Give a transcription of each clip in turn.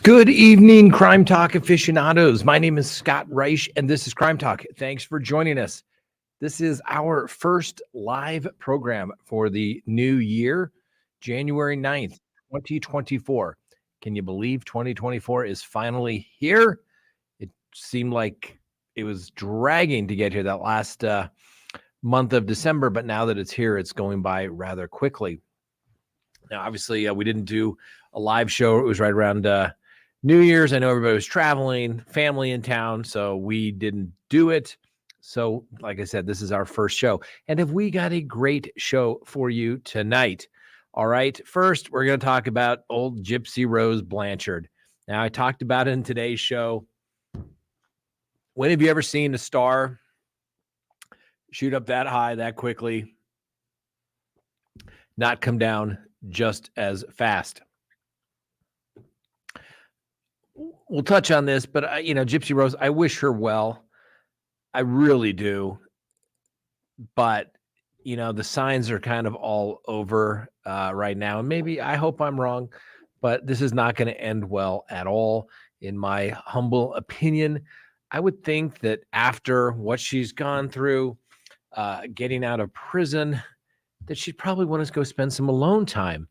Good evening, Crime Talk aficionados. My name is Scott Reich, and this is Crime Talk. Thanks for joining us. This is our first live program for the new year, January 9th, 2024. Can you believe 2024 is finally here? It seemed like it was dragging to get here that last month of December, but now that it's here, it's going by rather quickly. Now, obviously, we didn't do a live show. It was right around New Year's. I know everybody was traveling, family in town, so we didn't do it. So, like I said, this is our first show. And have we got a great show for you tonight? All right. First, we're going to talk about old Gypsy Rose Blanchard. Now, I talked about it in today's show. When have you ever seen a star shoot up that high, that quickly, not come down just as fast? We'll touch on this, but Gypsy Rose, I wish her well. I really do. But, the signs are kind of all over right now. And maybe I hope I'm wrong, but this is not going to end well at all. In my humble opinion, I would think that after what she's gone through, getting out of prison, that she'd probably want to go spend some alone time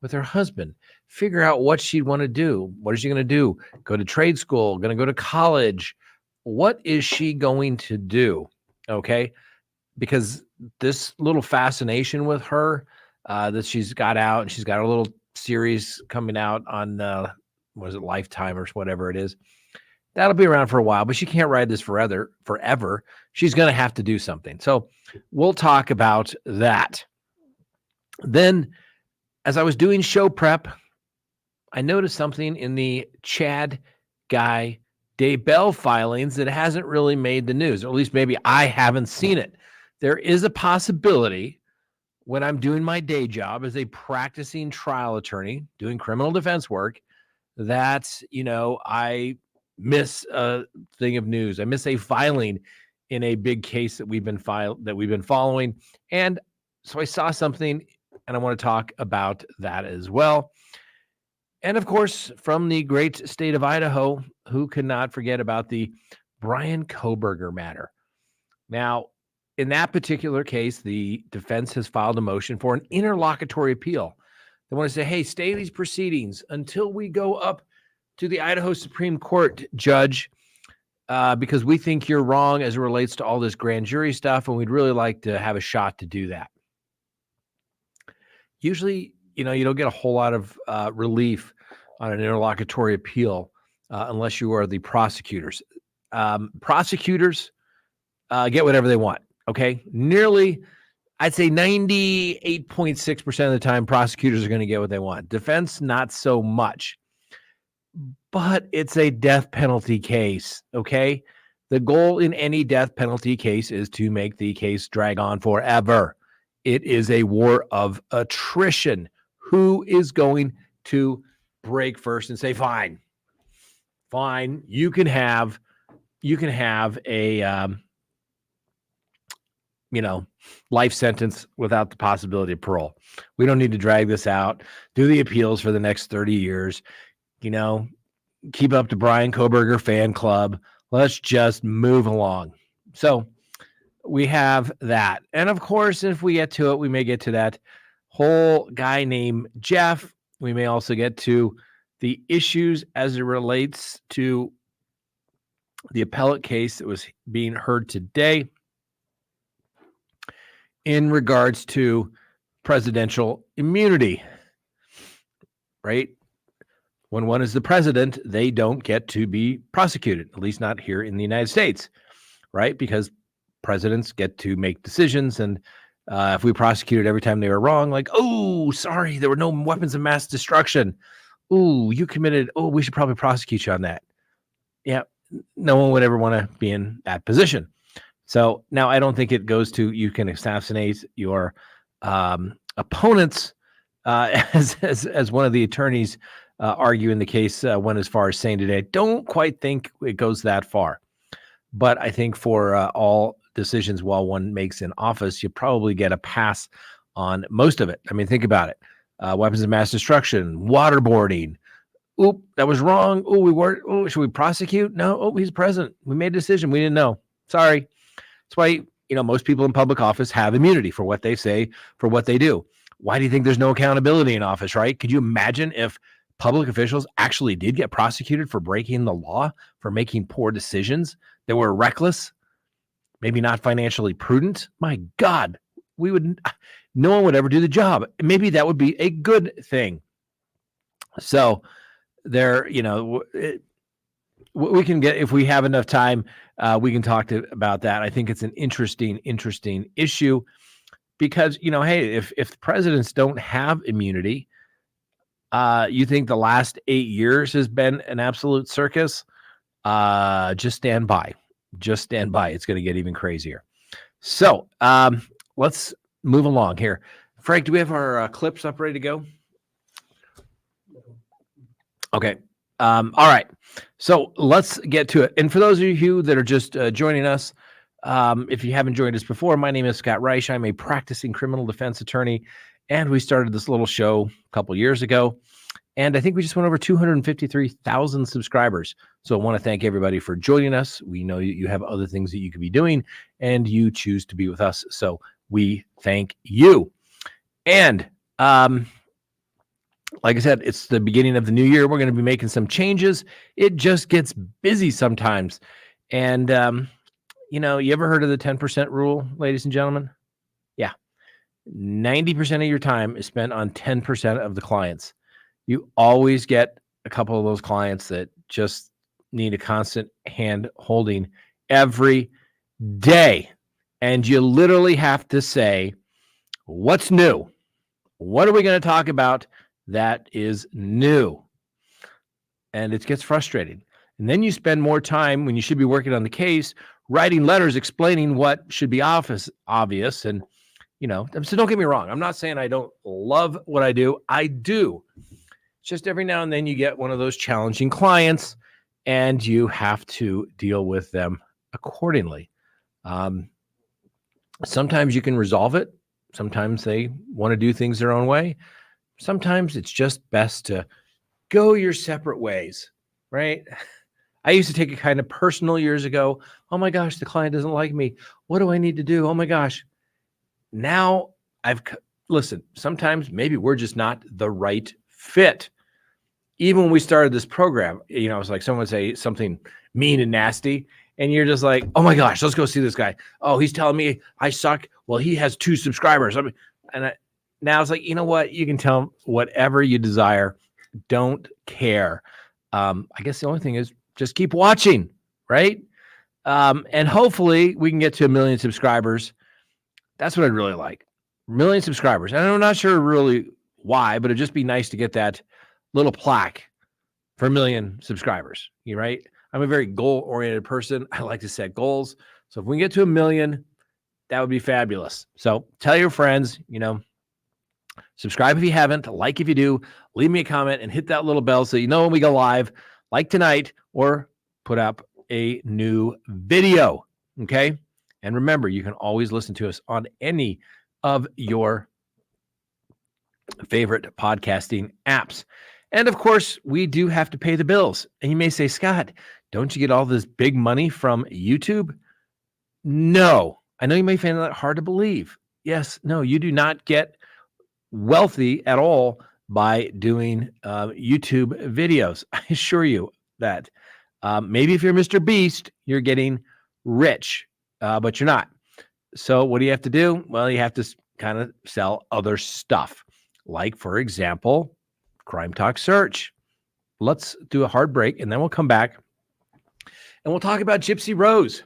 with her husband, figure out what she'd want to do. What is she going to do? Go to trade school, going to go to college. What is she going to do? Okay. Because this little fascination with her that she's got out, and she's got a little series coming out on, Lifetime or whatever it is. That'll be around for a while, but she can't ride this forever. She's going to have to do something. So we'll talk about that. Then, as I was doing show prep, I noticed something in the Chad Guy Daybell filings that hasn't really made the news, or at least maybe I haven't seen it. There is a possibility when I'm doing my day job as a practicing trial attorney, doing criminal defense work, that, I miss a thing of news. I miss a filing in a big case that we've been following. And so I saw something, and I want to talk about that as well. And of course, from the great state of Idaho, who could not forget about the Brian Kohberger matter? Now, in that particular case, the defense has filed a motion for an interlocutory appeal. They want to say, hey, stay these proceedings until we go up to the Idaho Supreme Court, judge, because we think you're wrong as it relates to all this grand jury stuff, and we'd really like to have a shot to do that. Usually, you don't get a whole lot of relief on an interlocutory appeal unless you are the prosecutors. Prosecutors get whatever they want, okay? Nearly, I'd say 98.6% of the time, prosecutors are going to get what they want. Defense, not so much. But it's a death penalty case, okay? The goal in any death penalty case is to make the case drag on forever. It is a war of attrition. Who is going to break first and say, fine, you can have a, life sentence without the possibility of parole. We don't need to drag this out, do the appeals for the next 30 years, keep up the Brian Kohberger fan club. Let's just move along. So we have that. And of course, if we get to it, we may get to that whole guy named Jeff. We may also get to the issues as it relates to the appellate case that was being heard today in regards to presidential immunity, right? When one is the president, they don't get to be prosecuted, at least not here in the United States, right? Because presidents get to make decisions, and if we prosecuted every time they were wrong, like, oh, sorry, there were no weapons of mass destruction. Oh, you committed. Oh, we should probably prosecute you on that. Yeah, no one would ever want to be in that position. So now I don't think it goes to you can assassinate your opponents, as one of the attorneys argue in the case went as far as saying today. Don't quite think it goes that far. But I think for all decisions while one makes in office, you probably get a pass on most of it. I mean, think about it. Weapons of mass destruction, waterboarding. Oop, that was wrong. Oh, we weren't. Oh, should we prosecute? No. Oh, he's president. We made a decision. We didn't know. Sorry. That's why, most people in public office have immunity for what they say, for what they do. Why do you think there's no accountability in office, right? Could you imagine if public officials actually did get prosecuted for breaking the law, for making poor decisions that were reckless, maybe not financially prudent? My God, no one would ever do the job. Maybe that would be a good thing. So there, we can get, if we have enough time, we can talk about that. I think it's an interesting issue because, hey, if presidents don't have immunity, you think the last 8 years has been an absolute circus? Just stand by. It's going to get even crazier. So let's move along here. Frank, do we have our clips up ready to go? Okay. All right. So let's get to it. And for those of you that are just joining us, if you haven't joined us before, my name is Scott Reich. I'm a practicing criminal defense attorney, and we started this little show a couple years ago. And I think we just went over 253,000 subscribers. So I want to thank everybody for joining us. We know you have other things that you could be doing, and you choose to be with us. So we thank you. And like I said, it's the beginning of the new year. We're going to be making some changes. It just gets busy sometimes. And, you ever heard of the 10% rule, ladies and gentlemen? Yeah. 90% of your time is spent on 10% of the clients. You always get a couple of those clients that just need a constant hand holding every day. And you literally have to say, what's new? What are we going to talk about that is new? And it gets frustrating. And then you spend more time when you should be working on the case, writing letters explaining what should be obvious. And, so don't get me wrong. I'm not saying I don't love what I do. I do. Just every now and then you get one of those challenging clients and you have to deal with them accordingly. Sometimes you can resolve it. Sometimes they want to do things their own way. Sometimes it's just best to go your separate ways, right? I used to take it kind of personal years ago. Oh my gosh, the client doesn't like me. What do I need to do? Oh my gosh. Now listen, sometimes maybe we're just not the right fit. Even when we started this program, it's like someone would say something mean and nasty, and you're just like, oh my gosh, let's go see this guy. Oh, he's telling me I suck. Well, he has 2 subscribers. Now it's like, you know what? You can tell him whatever you desire. Don't care. I guess the only thing is just keep watching, right? And hopefully we can get to 1 million subscribers. That's what I'd really like. 1 million subscribers. And I'm not sure really why, but it'd just be nice to get that little plaque for 1 million subscribers. You're right. I'm a very goal-oriented person. I like to set goals. So if we can get to 1 million, that would be fabulous. So tell your friends, subscribe if you haven't, like if you do, leave me a comment and hit that little bell so you know when we go live, like tonight, or put up a new video. Okay. And remember, you can always listen to us on any of your favorite podcasting apps. And of course, we do have to pay the bills. And you may say, Scott, don't you get all this big money from YouTube? No. I know you may find that hard to believe. Yes, no, you do not get wealthy at all by doing YouTube videos. I assure you that. Maybe if you're Mr. Beast, you're getting rich, but you're not. So what do you have to do? Well, you have to kind of sell other stuff. Like, for example, CrimeTalk search. Let's do a hard break, and then we'll come back, and we'll talk about Gypsy Rose.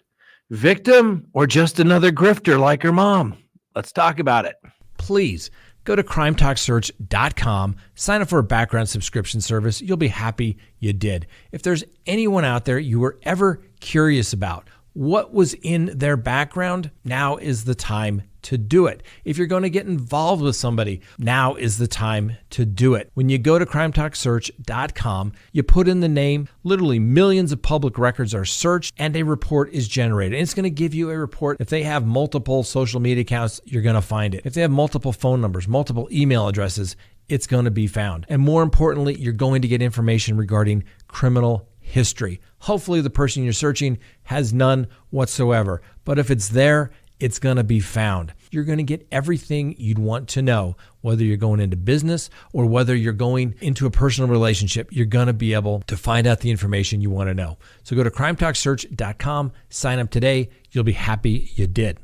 Victim or just another grifter like her mom? Let's talk about it. Please go to crimetalksearch.com, sign up for a background subscription service. You'll be happy you did. If there's anyone out there you were ever curious about what was in their background, now is the time to do it. If you're going to get involved with somebody, now is the time to do it. When you go to crimetalksearch.com, you put in the name, literally millions of public records are searched and a report is generated. And it's going to give you a report. If they have multiple social media accounts, you're going to find it. If they have multiple phone numbers, multiple email addresses, it's going to be found. And more importantly, you're going to get information regarding criminal history. Hopefully the person you're searching has none whatsoever. But if it's there, it's going to be found. You're going to get everything you'd want to know, whether you're going into business or whether you're going into a personal relationship. You're going to be able to find out the information you want to know. So go to crimetalksearch.com, sign up today. You'll be happy you did.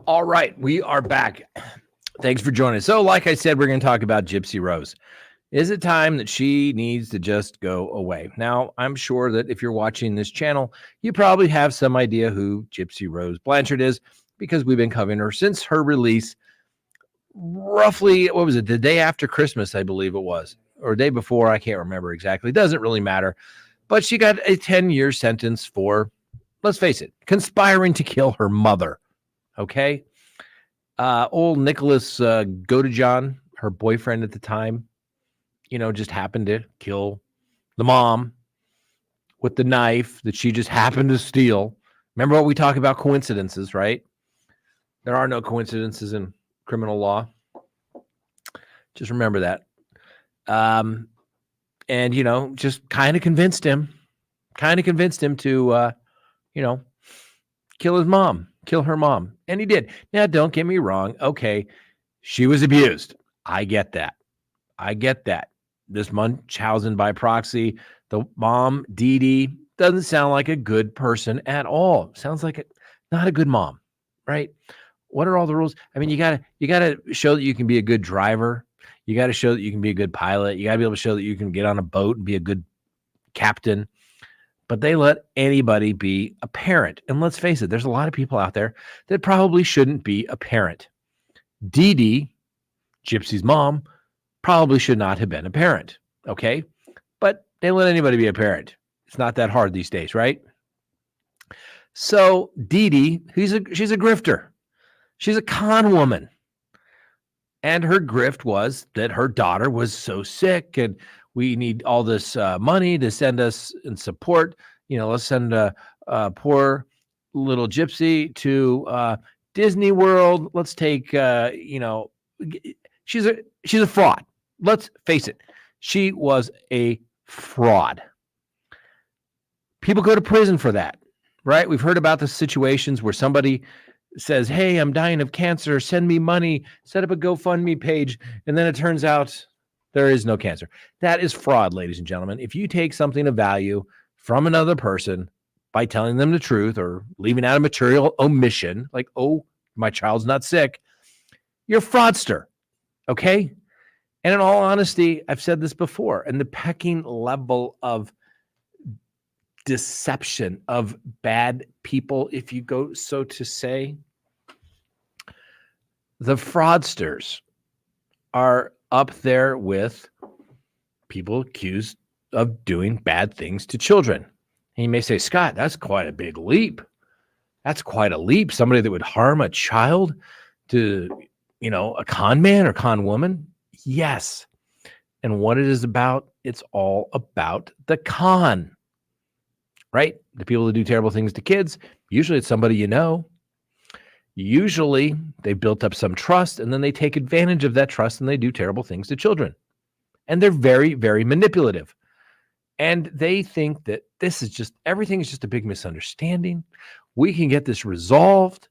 All right, we are back. Thanks for joining us. So like I said, we're going to talk about Gypsy Rose. Is it time that she needs to just go away? Now, I'm sure that if you're watching this channel, you probably have some idea who Gypsy Rose Blanchard is, because we've been covering her since her release roughly, what was it, the day after Christmas, I believe it was, or day before, I can't remember exactly. It doesn't really matter. But she got a 10-year sentence for, let's face it, conspiring to kill her mother. Okay? Old Nicholas Godejohn, her boyfriend at the time, just happened to kill the mom with the knife that she just happened to steal. Remember what we talk about coincidences, right? There are no coincidences in criminal law. Just remember that. And, just kind of convinced him to, kill her mom. And he did. Now, don't get me wrong. Okay. She was abused. I get that. This Munchausen by proxy, the mom, Dee Dee, doesn't sound like a good person at all. Sounds like not a good mom, right? What are all the rules? I mean, you gotta show that you can be a good driver. You got to show that you can be a good pilot. You got to be able to show that you can get on a boat and be a good captain. But they let anybody be a parent. And let's face it, there's a lot of people out there that probably shouldn't be a parent. Dee Dee, Gypsy's mom, probably should not have been a parent, okay? But they let anybody be a parent. It's not that hard these days, right? So Dee Dee, she's a grifter. She's a con woman. And her grift was that her daughter was so sick and we need all this money to send us and support. Let's send a poor little Gypsy to Disney World. Let's take, she's a fraud. Let's face it. She was a fraud. People go to prison for that, right? We've heard about the situations where somebody says, hey, I'm dying of cancer. Send me money. Set up a GoFundMe page. And then it turns out there is no cancer. That is fraud, ladies and gentlemen. If you take something of value from another person by telling them the truth or leaving out a material omission, like, oh, my child's not sick, you're a fraudster, okay? And in all honesty, I've said this before, and the pecking level of deception of bad people, if you go so to say, the fraudsters are up there with people accused of doing bad things to children. And you may say, Scott, that's quite a big leap. That's quite a leap. Somebody that would harm a child to, a con man or con woman. Yes. And what it is about, it's all about the con, right? The people that do terrible things to kids, usually it's somebody you know. Usually they built up some trust and then they take advantage of that trust and they do terrible things to children. And they're very, very manipulative. And they think that everything is just a big misunderstanding. We can get this resolved.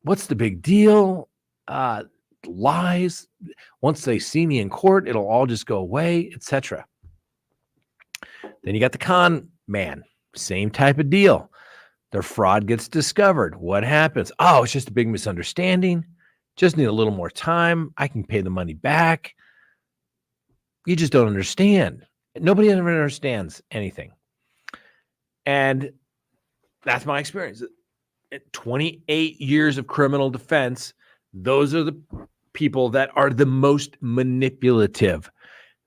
What's the big deal? Lies. Once they see me in court, it'll all just go away, etc. Then you got the con man. Same type of deal. Their fraud gets discovered. What happens? Oh, it's just a big misunderstanding. Just need a little more time. I can pay the money back. You just don't understand. Nobody ever understands anything. And that's my experience. 28 years of criminal defense, those are the people that are the most manipulative,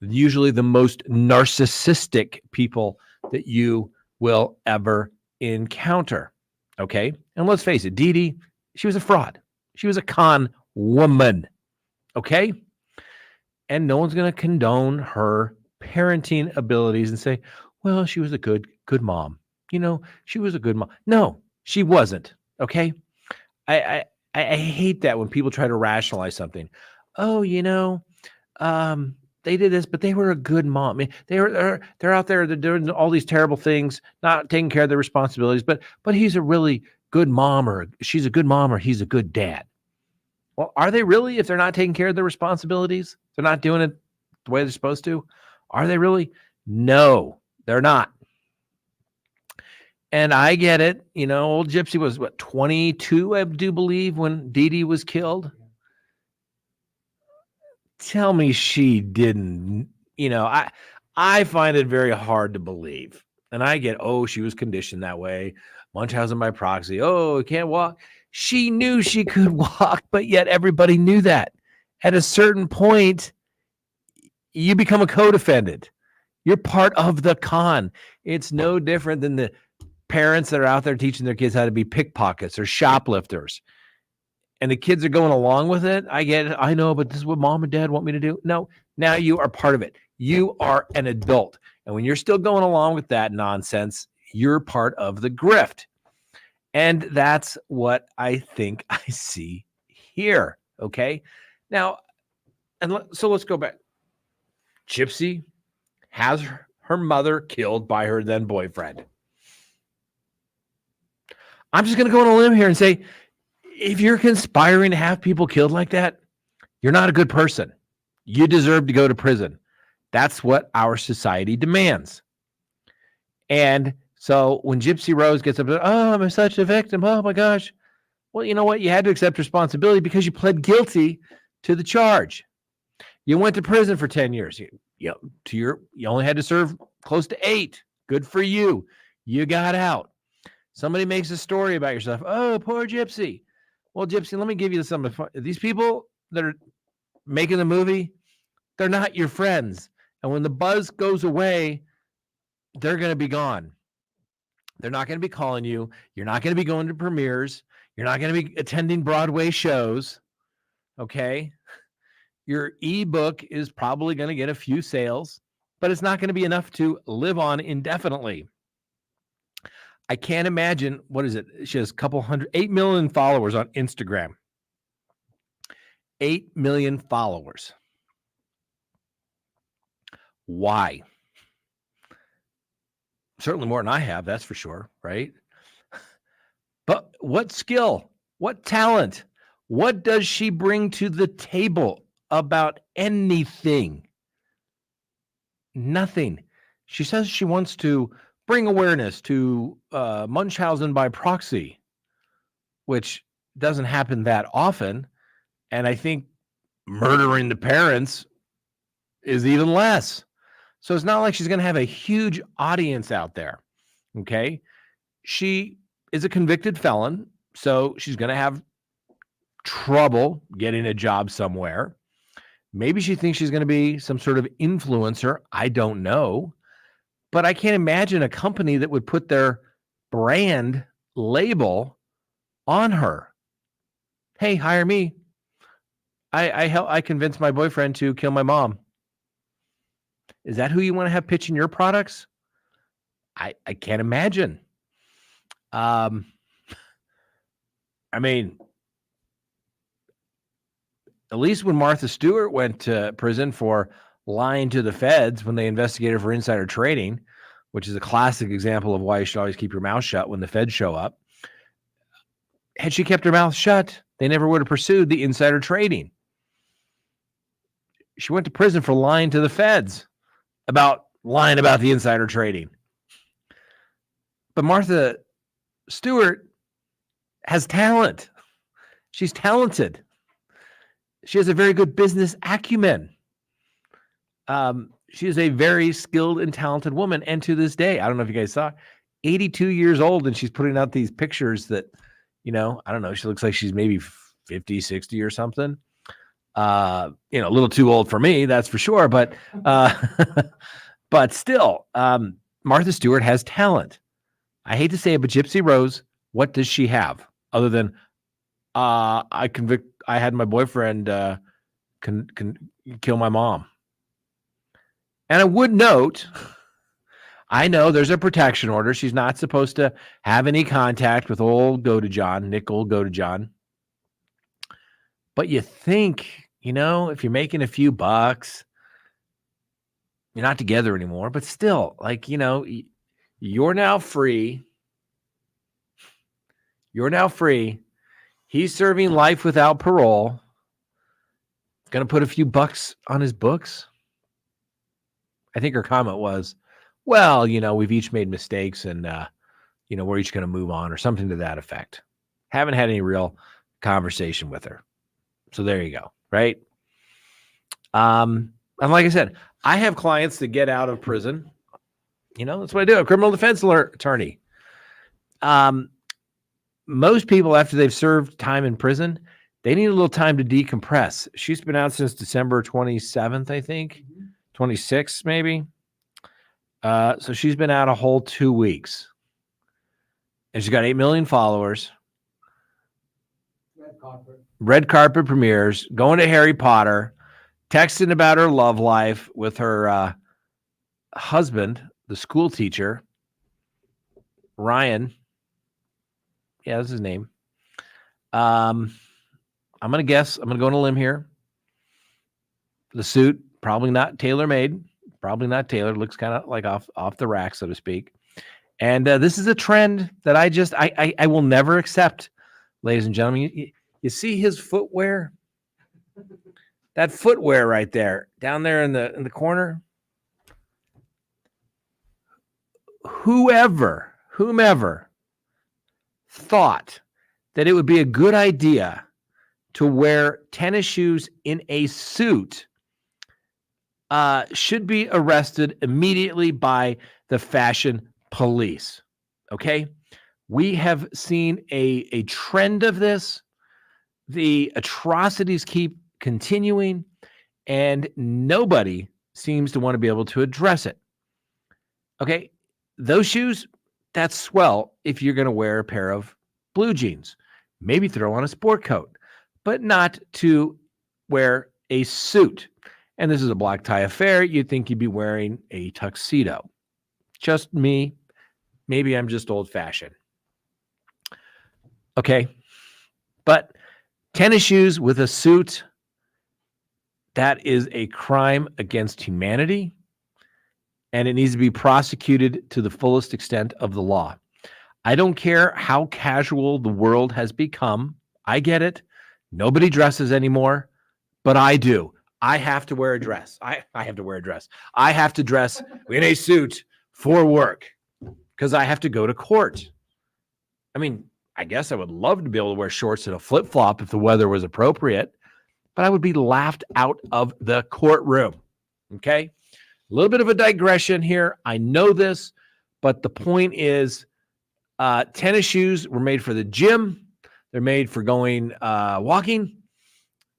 usually the most narcissistic people that you will ever encounter. Okay? And let's face it, Dee Dee, she was a fraud. She was a con woman. Okay? And no one's going to condone her parenting abilities and say, well, she was a good mom. She was a good mom. No, she wasn't. Okay? I hate that when people try to rationalize something. oh, they did this, but they were a good mom. I mean, they're out there, they're doing all these terrible things, not taking care of their responsibilities, but he's a really good mom, or she's a good mom, or he's a good dad. Well, are they really? If they're not taking care of their responsibilities, they're not doing it the way they're supposed to. Are they really? No, they're not. And I get it. Old Gypsy was 22, I do believe, when Dee Dee was killed. Tell me she didn't. I find it very hard to believe. And I get, she was conditioned that way. Munchausen by proxy. Oh, can't walk. She knew she could walk, but yet everybody knew that. At a certain point, you become a co-defendant. You're part of the con. It's no different than the parents that are out there teaching their kids how to be pickpockets or shoplifters. And the kids are going along with it. I get it. I know, but this is what mom and dad want me to do. No, now you are part of it. You are an adult. And when you're still going along with that nonsense, you're part of the grift. And that's what I think I see here. Okay. Now, so let's go back. Gypsy has her mother killed by her then boyfriend. I'm just going to go on a limb here and say, if you're conspiring to have people killed like that, you're not a good person. You deserve to go to prison. That's what our society demands. And so when Gypsy Rose gets up, I'm such a victim. Oh my gosh. Well, you know what? You had to accept responsibility because you pled guilty to the charge. You went to prison for 10 years. You only had to serve close to 8. Good for you. You got out. Somebody makes a story about yourself. Oh, poor Gypsy. Well, Gypsy, let me give you something fun. These people that are making the movie, they're not your friends. And when the buzz goes away, they're going to be gone. They're not going to be calling you. You're not going to be going to premieres. You're not going to be attending Broadway shows. Okay? Your ebook is probably going to get a few sales, but it's not going to be enough to live on indefinitely. I can't imagine, what is it? She has 8 million followers on Instagram. 8 million followers. Why? Certainly more than I have, that's for sure, right? But what skill? What talent? What does she bring to the table about anything? Nothing. She says she wants to bring awareness to Munchausen by proxy, which doesn't happen that often. And I think murdering the parents is even less. So it's not like she's going to have a huge audience out there. Okay. She is a convicted felon, so she's going to have trouble getting a job somewhere. Maybe she thinks she's going to be some sort of influencer. I don't know. But I can't imagine a company that would put their brand label on her. Hey, hire me. I convinced my boyfriend to kill my mom. Is that who you want to have pitching your products? I can't imagine. I mean, at least when Martha Stewart went to prison for lying to the feds when they investigated for insider trading, which is a classic example of why you should always keep your mouth shut when the feds show up. Had she kept her mouth shut, they never would have pursued the insider trading. She went to prison for lying to the feds about lying about the insider trading. But Martha Stewart has talent. She's talented. She has a very good business acumen. She is a very skilled and talented woman. And to this day, I don't know if you guys saw, 82 years old, and she's putting out these pictures that, I don't know, she looks like she's maybe 50, 60 or something. A little too old for me, that's for sure. But, but still, Martha Stewart has talent. I hate to say it, but Gypsy Rose, what does she have other than, I had my boyfriend kill my mom. And I would note, I know there's a protection order. She's not supposed to have any contact with old Nick old Go-to-John. But you think if you're making a few bucks, you're not together anymore, but still, you're now free. You're now free. He's serving life without parole. Going to put a few bucks on his books. I think her comment was, well, we've each made mistakes and, we're each going to move on or something to that effect. Haven't had any real conversation with her. So there you go. Right. And like I said, I have clients that get out of prison. That's what I do. A criminal defense attorney. Most people, after they've served time in prison, they need a little time to decompress. She's been out since December 27th, I think. 26th, maybe. So she's been out a whole 2 weeks. And she's got 8 million followers. Red carpet premieres, going to Harry Potter, texting about her love life with her husband, the school teacher, Ryan. Yeah, that's his name. I'm going to guess. I'm going to go on a limb here. The suit, probably not tailor-made. Probably not tailored. Looks kind of like off the rack, so to speak. And this is a trend that I will never accept, ladies and gentlemen. You see his footwear? That footwear right there, down there in the corner. Whomever thought that it would be a good idea to wear tennis shoes in a suit should be arrested immediately by the fashion police. Okay? We have seen a trend of this. The atrocities keep continuing, and nobody seems to want to be able to address it. Okay? Those shoes, that's swell if you're going to wear a pair of blue jeans. Maybe throw on a sport coat, but not to wear a suit. And this is a black tie affair. You'd think you'd be wearing a tuxedo. Just me. Maybe I'm just old-fashioned. Okay. But tennis shoes with a suit, that is a crime against humanity, and it needs to be prosecuted to the fullest extent of the law. I don't care how casual the world has become. I get it. Nobody dresses anymore, but I do. I have to wear a dress. I have to wear a dress. I have to dress in a suit for work because I have to go to court. I mean, I guess I would love to be able to wear shorts and a flip-flop if the weather was appropriate, but I would be laughed out of the courtroom. Okay? A little bit of a digression here. I know this, but the point is tennis shoes were made for the gym. They're made for going walking,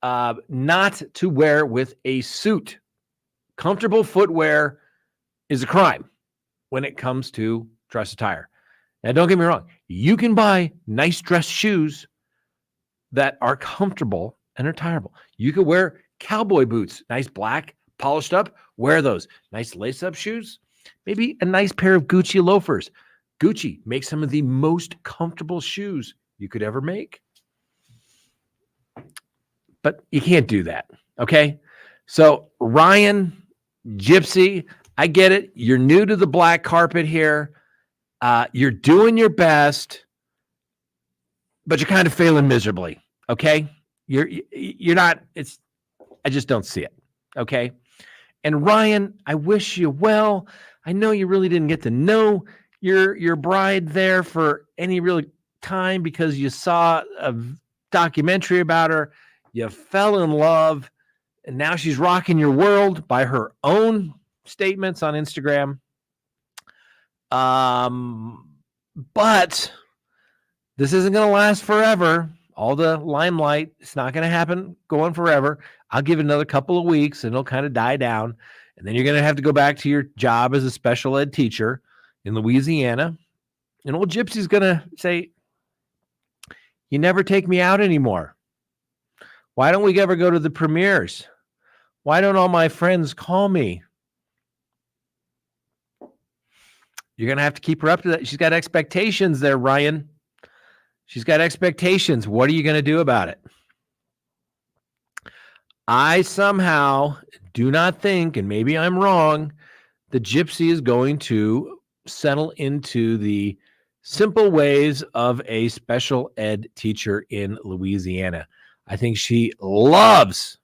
not to wear with a suit. Comfortable footwear is a crime when it comes to dress attire. Now, don't get me wrong. You can buy nice dress shoes that are comfortable and are tireable. You could wear cowboy boots, nice black, polished up. Wear those. Nice lace-up shoes. Maybe a nice pair of Gucci loafers. Gucci makes some of the most comfortable shoes you could ever make. But you can't do that, okay? So, Ryan, Gypsy, I get it. You're new to the black carpet here. You're doing your best, but you're kind of failing miserably, okay? You're not, I just don't see it, okay? And Ryan, I wish you well. I know you really didn't get to know your bride there for any real time because you saw a documentary about her. You fell in love, and now she's rocking your world by her own statements on Instagram. But this isn't going to last forever. All the limelight, it's not going to happen going forever. I'll give it another couple of weeks, and it'll kind of die down. And then you're going to have to go back to your job as a special ed teacher in Louisiana. And old Gypsy's going to say, you never take me out anymore. Why don't we ever go to the premieres? Why don't all my friends call me? You're going to have to keep her up to that. She's got expectations there, Ryan. She's got expectations. What are you going to do about it? I somehow do not think, and maybe I'm wrong, that Gypsy is going to settle into the simple ways of a special ed teacher in Louisiana. I think she loves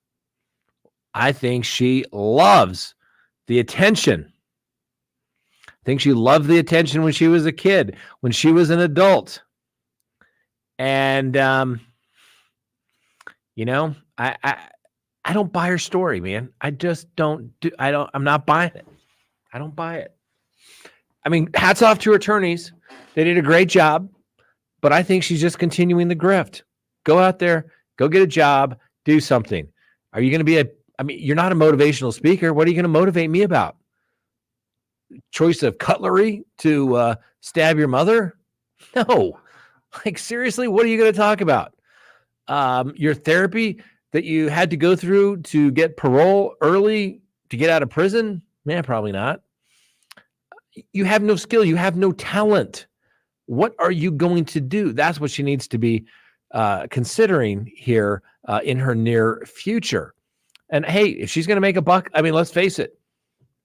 the attention. I think she loved the attention when she was a kid, when she was an adult. And, I don't buy her story, man. I just I'm not buying it. I don't buy it. I mean, hats off to her attorneys. They did a great job, but I think she's just continuing the grift. Go out there, go get a job, do something. Are you going to be you're not a motivational speaker. What are you going to motivate me about? Choice of cutlery to stab your mother? No. Like, seriously, what are you going to talk about? Your therapy that you had to go through to get parole early to get out of prison? Man, probably not. You have no skill. You have no talent. What are you going to do? That's what she needs to be considering here in her near future. And hey, if she's going to make a buck, I mean, let's face it.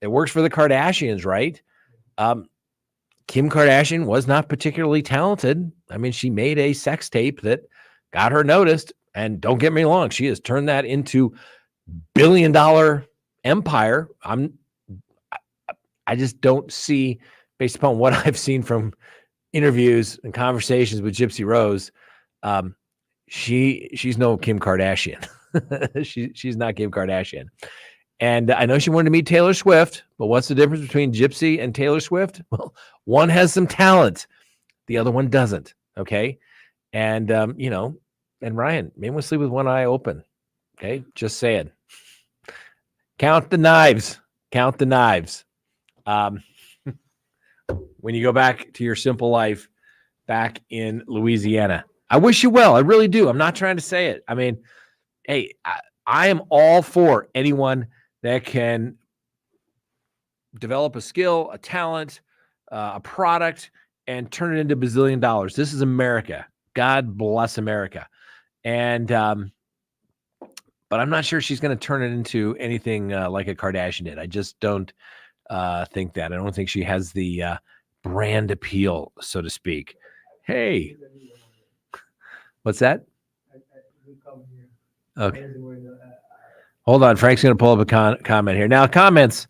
It works for the Kardashians, right? Kim Kardashian was not particularly talented. I mean, she made a sex tape that got her noticed. And don't get me wrong, she has turned that into billion-dollar empire. I just don't see, based upon what I've seen from interviews and conversations with Gypsy Rose, she's no Kim Kardashian. She's not Kim Kardashian. And I know she wanted to meet Taylor Swift, but what's the difference between Gypsy and Taylor Swift? Well, one has some talent, the other one doesn't. Okay. And, and Ryan, maybe we'll sleep with one eye open. Okay. Just saying. Count the knives. Count the knives. When you go back to your simple life back in Louisiana, I wish you well. I really do. I'm not trying to say it. I mean, hey, I am all for anyone that can develop a skill, a talent, a product, and turn it into $1 bazillion. This is America. God bless America. And, but I'm not sure she's going to turn it into anything like a Kardashian did. I just don't think that. I don't think she has the brand appeal, so to speak. Hey, what's that? Okay. Hold on. Frank's going to pull up a comment here. Now, comments.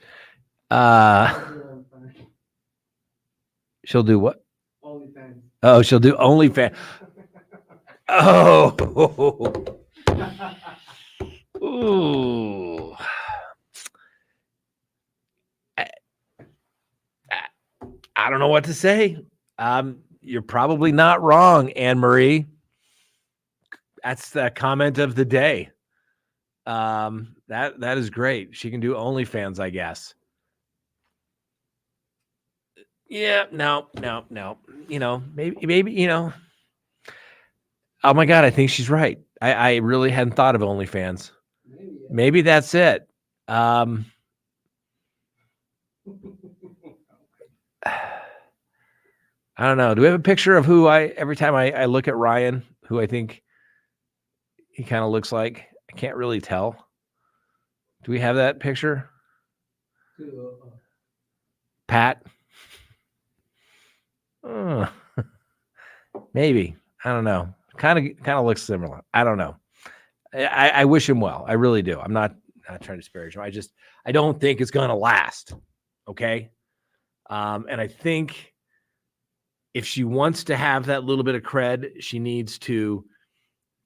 She'll do what? OnlyFans. Oh, she'll do OnlyFans. Oh. Ooh. I don't know what to say. You're probably not wrong, Anne Marie. That's the comment of the day. That is great. She can do OnlyFans, I guess. Yeah, no. Maybe, oh my God, I think she's right. I really hadn't thought of OnlyFans. Maybe that's it. I don't know. Do we have a picture of who every time I look at Ryan, who I think he kind of looks like? I can't really tell. Do we have that picture? Pat? Maybe. I don't know. Kind of looks similar. I don't know. I wish him well. I really do. I'm not trying to disparage him. I don't think it's going to last. Okay. And I think if she wants to have that little bit of cred, she needs to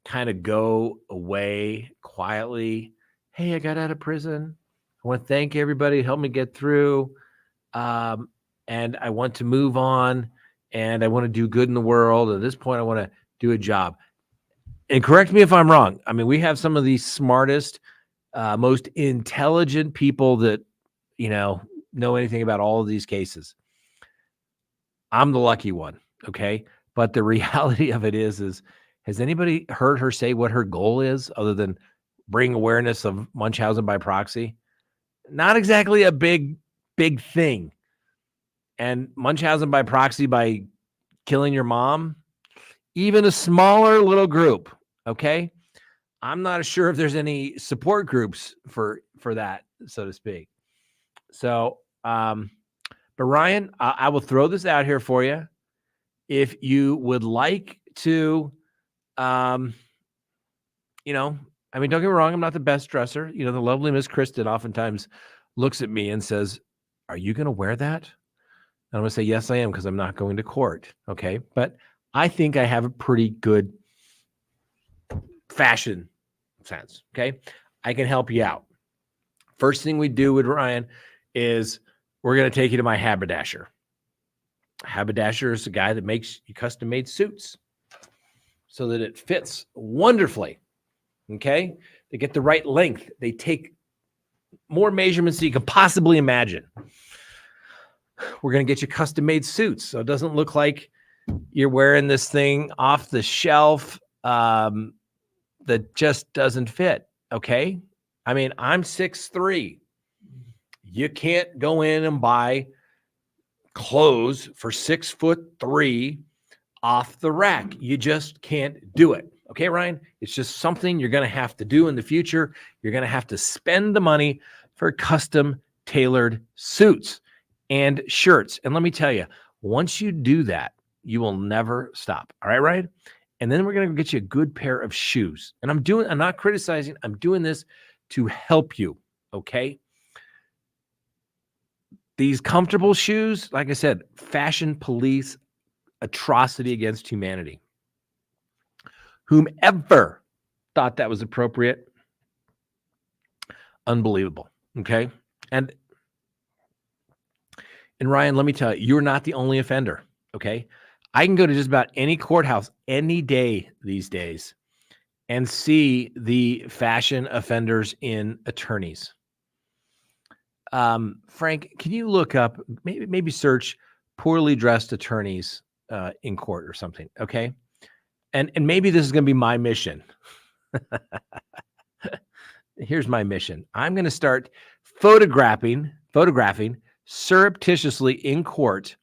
kind of go away quietly. Hey, I got out of prison. I want to thank everybody who helped me get through. And I want to move on, and I want to do good in the world. At this point, I want to do a job. And correct me if I'm wrong. I mean, we have some of the smartest, most intelligent people that, know anything about all of these cases. I'm the lucky one. Okay. But the reality of it is has anybody heard her say what her goal is other than bring awareness of Munchausen by proxy? Not exactly a big thing. And Munchausen by proxy, by killing your mom, even a smaller little group. Okay. I'm not sure if there's any support groups for that, so to speak. So, but Ryan, I will throw this out here for you. If you would like to, you know, I mean, don't get me wrong, I'm not the best dresser. You know, the lovely Miss Kristen oftentimes looks at me and says, "Are you going to wear that?" And I'm going to say, "Yes, I am, because I'm not going to court." Okay. But I think I have a pretty good fashion sense. Okay. I can help you out. First thing we do with Ryan is we're going to take you to my haberdasher. Haberdasher is a guy that makes you custom made suits so that it fits wonderfully. Okay. They get the right length. They take more measurements than you can possibly imagine. We're going to get you custom made suits, so it doesn't look like you're wearing this thing off the shelf that just doesn't fit. Okay. I mean, I'm 6'3". You can't go in and buy clothes for 6'3" off the rack. You just can't do it. Okay, Ryan? It's just something you're going to have to do in the future. You're going to have to spend the money for custom tailored suits and shirts. And let me tell you, once you do that, you will never stop. All right, Ryan? And then we're going to get you a good pair of shoes. And I'm not criticizing. I'm doing this to help you. Okay? These comfortable shoes, like I said, fashion police, atrocity against humanity. Whomever thought that was appropriate, unbelievable. Okay. And Ryan, let me tell you, you're not the only offender. Okay. I can go to just about any courthouse any day these days and see the fashion offenders in attorneys. Frank, can you look up, maybe search poorly dressed attorneys in court or something? Okay. And maybe this is going to be my mission. Here's my mission. I'm going to start photographing surreptitiously in court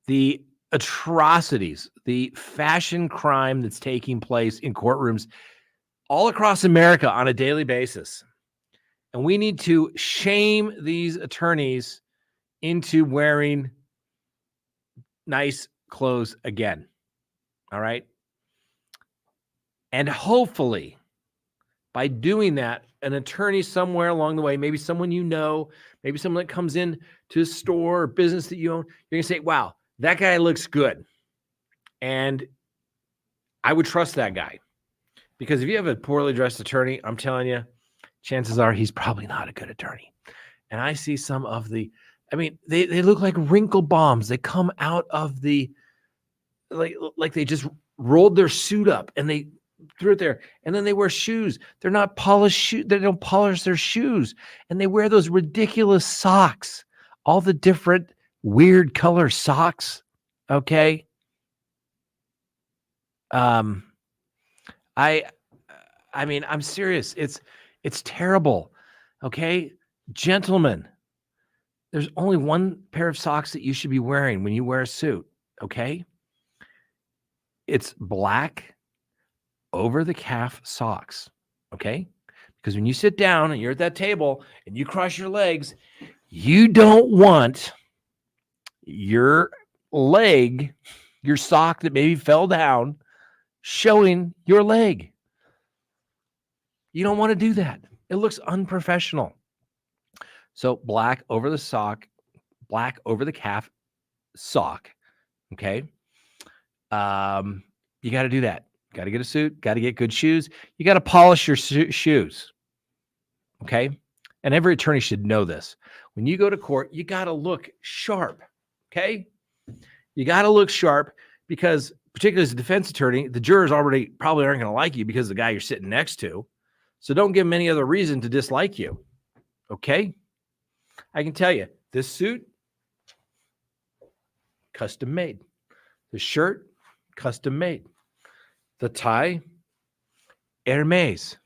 the atrocities, the fashion crime that's taking place in courtrooms all across America on a daily basis. And we need to shame these attorneys into wearing nice clothes again. All right. And hopefully, by doing that, an attorney somewhere along the way, maybe someone you know, maybe someone that comes in to a store or business that you own, you're going to say, wow, that guy looks good. And I would trust that guy. Because if you have a poorly dressed attorney, I'm telling you, chances are he's probably not a good attorney. And I see some of the, I mean, they look like wrinkle bombs. They come out of the, like they just rolled their suit up and they threw it there, and then they wear shoes. They're not polished shoes. They don't polish their shoes, and they wear those ridiculous socks, all the different weird color socks. Okay. I mean, I'm serious. It's terrible. Okay. Gentlemen, there's only one pair of socks that you should be wearing when you wear a suit. Okay. It's black over the calf socks. Okay. Because when you sit down and you're at that table and you cross your legs, you don't want your leg, your sock that maybe fell down, showing your leg. You don't want to do that. It looks unprofessional. So black over the sock, black over the calf sock. Okay. You got to do that. Got to get a suit, got to get good shoes. You got to polish your shoes. Okay. And every attorney should know this. When you go to court, you got to look sharp. Okay. You got to look sharp because, particularly as a defense attorney, the jurors already probably aren't going to like you because of the guy you're sitting next to. So don't give them any other reason to dislike you. Okay. I can tell you this suit, custom made. The shirt, custom made. The tie, Hermes.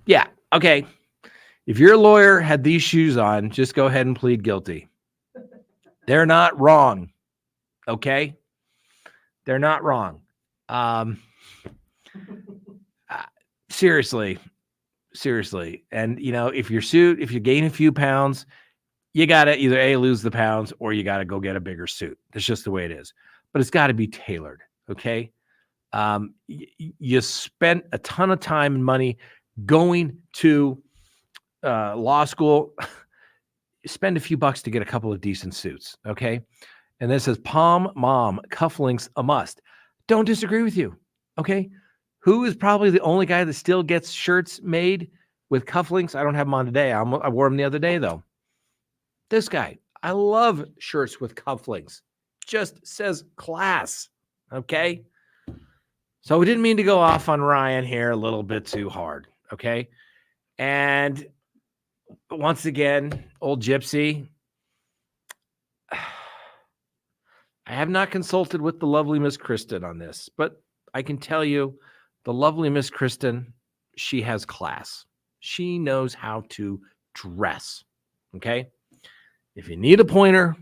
Yeah, okay. If your lawyer had these shoes on, just go ahead and plead guilty. They're not wrong, okay? They're not wrong. Um, seriously. And, if if you gain a few pounds, you got to either A, lose the pounds, or you got to go get a bigger suit. That's just the way it is. But it's got to be tailored. Okay. You spent a ton of time and money going to law school. Spend a few bucks to get a couple of decent suits. Okay. And then it says Palm Mom, cufflinks a must. Don't disagree with you. Okay. Who is probably the only guy that still gets shirts made with cufflinks? I don't have them on today. I wore them the other day, though. This guy. I love shirts with cufflinks. Just says class. Okay. So we didn't mean to go off on Ryan here a little bit too hard. Okay. And once again, old Gypsy. I have not consulted with the lovely Miss Kristen on this, but I can tell you the lovely Miss Kristen, she has class. She knows how to dress. Okay. If you need a pointer,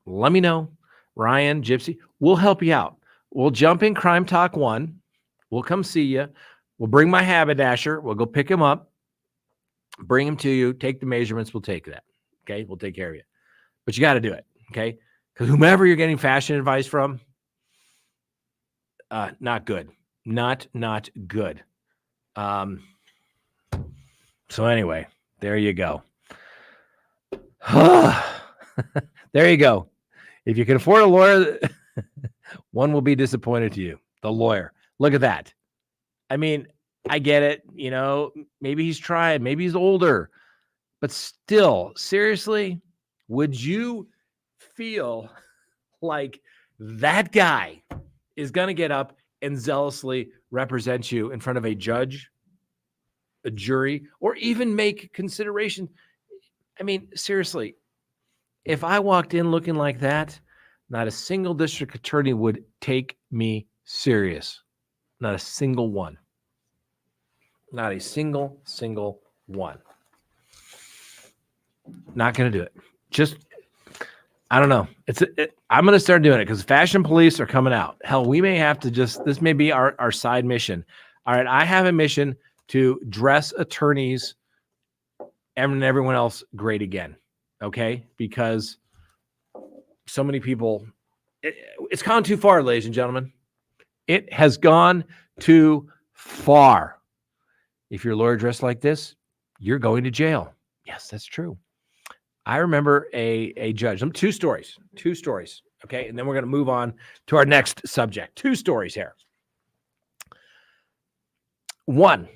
let me know. Ryan, Gypsy, we'll help you out. We'll jump in Crime Talk 1. We'll come see you. We'll bring my haberdasher. We'll go pick him up, bring him to you, take the measurements. We'll take that. Okay. We'll take care of you. But you got to do it. Okay. Because whomever you're getting fashion advice from, not good. Not good. So anyway, there you go. There you go. If you can afford a lawyer, one will be disappointed to you. The lawyer. Look at that. I mean, I get it. Maybe he's trying. Maybe he's older. But still, seriously, would you feel like that guy is going to get up and zealously represent you in front of a judge, a jury, or even make consideration? I mean, seriously, if I walked in looking like that, not a single district attorney would take me serious. Not a single one. Not a single one. Not going to do it. Just, I don't know. I'm going to start doing it because fashion police are coming out. Hell, we may have to this may be our side mission. All right. I have a mission to dress attorneys and everyone else great again. Okay. Because so many people, it's gone too far, ladies and gentlemen. It has gone too far. If you're a lawyer dressed like this, you're going to jail. Yes, that's true. I remember a judge. Two stories. Okay. And then we're going to move on to our next subject. 2 stories here. One,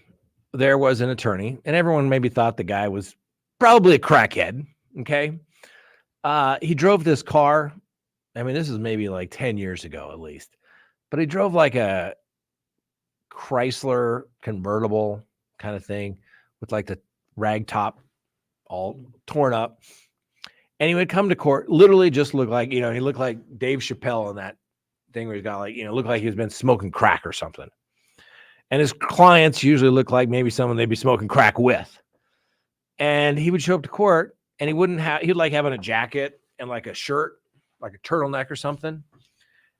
there was an attorney, and everyone maybe thought the guy was probably a crackhead. Okay. He drove this car. I mean, this is maybe like 10 years ago at least, but he drove like a Chrysler convertible kind of thing with like the rag top all torn up. And he would come to court, literally just look like, he looked like Dave Chappelle in that thing where he's got like, looked like he's been smoking crack or something. And his clients usually look like maybe someone they'd be smoking crack with. And he would show up to court and he'd like having a jacket and like a shirt, like a turtleneck or something.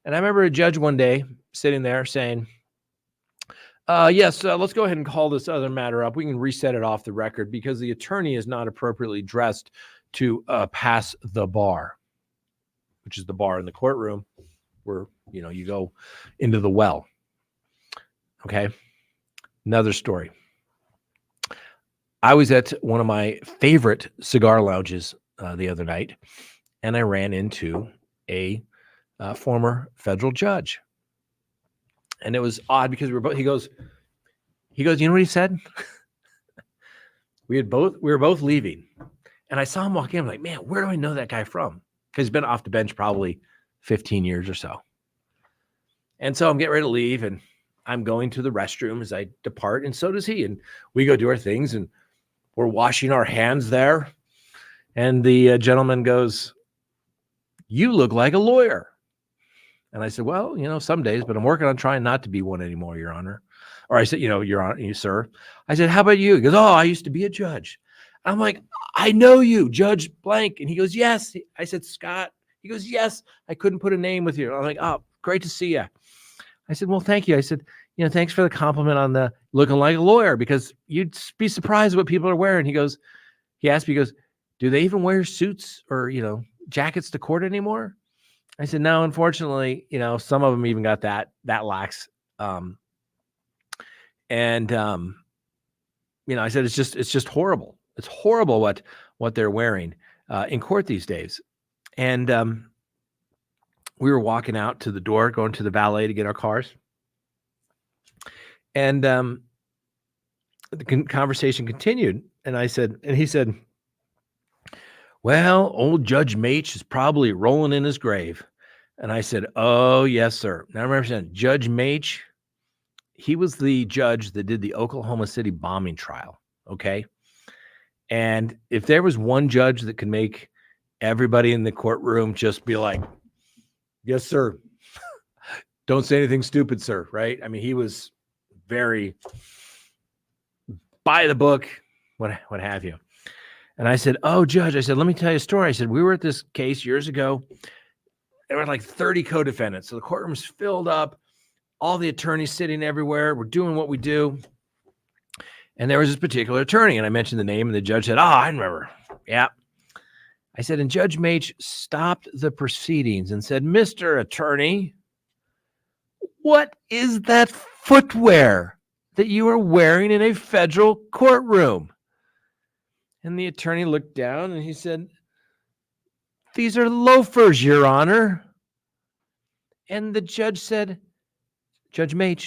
And I remember a judge one day sitting there saying, yes, let's go ahead and call this other matter up. We can reset it off the record because the attorney is not appropriately dressed to pass the bar, which is the bar in the courtroom where, you go into the well. Okay. Another story. I was at one of my favorite cigar lounges the other night, and I ran into a former federal judge. And it was odd because he goes, you know what he said? We were both leaving. And I saw him walk in. I'm like, man, where do I know that guy from? Because he's been off the bench probably 15 years or so. And so I'm getting ready to leave, and I'm going to the restroom as I depart, and so does he. And we go do our things, and we're washing our hands there. And the gentleman goes, you look like a lawyer. And I said, well, some days, but I'm working on trying not to be one anymore, Your Honor. Or I said, Your Honor, you, sir. I said, how about you? He goes, oh, I used to be a judge. I'm like, I know you, Judge Blank. And he goes, yes. I said, Scott. He goes, yes. I couldn't put a name with you. I'm like, oh, great to see you. I said, well, thank you. I said, thanks for the compliment on the looking like a lawyer, because you'd be surprised what people are wearing. He asked me, he goes, do they even wear suits or, jackets to court anymore? I said, no, unfortunately, some of them even got that lax. I said, it's just horrible. It's horrible what they're wearing in court these days. And we were walking out to the door, going to the valet to get our cars. And the conversation continued. And he said, well, old Judge Mach is probably rolling in his grave. And I said, oh, yes, sir. Now remember, Judge Mach, he was the judge that did the Oklahoma City bombing trial. Okay. And if there was one judge that could make everybody in the courtroom just be like, yes, sir. Don't say anything stupid, sir. Right. I mean, he was very by the book, what have you. And I said, oh, Judge, I said, let me tell you a story. I said, we were at this case years ago. There were like 30 co-defendants. So the courtroom's filled up, all the attorneys sitting everywhere. We're doing what we do. And there was this particular attorney, and I mentioned the name, and the judge said, oh, I remember. Yeah. I said, and Judge Mach stopped the proceedings and said, Mr. Attorney, what is that footwear that you are wearing in a federal courtroom? And the attorney looked down and he said, these are loafers, Your Honor. And the judge said, Judge Mach,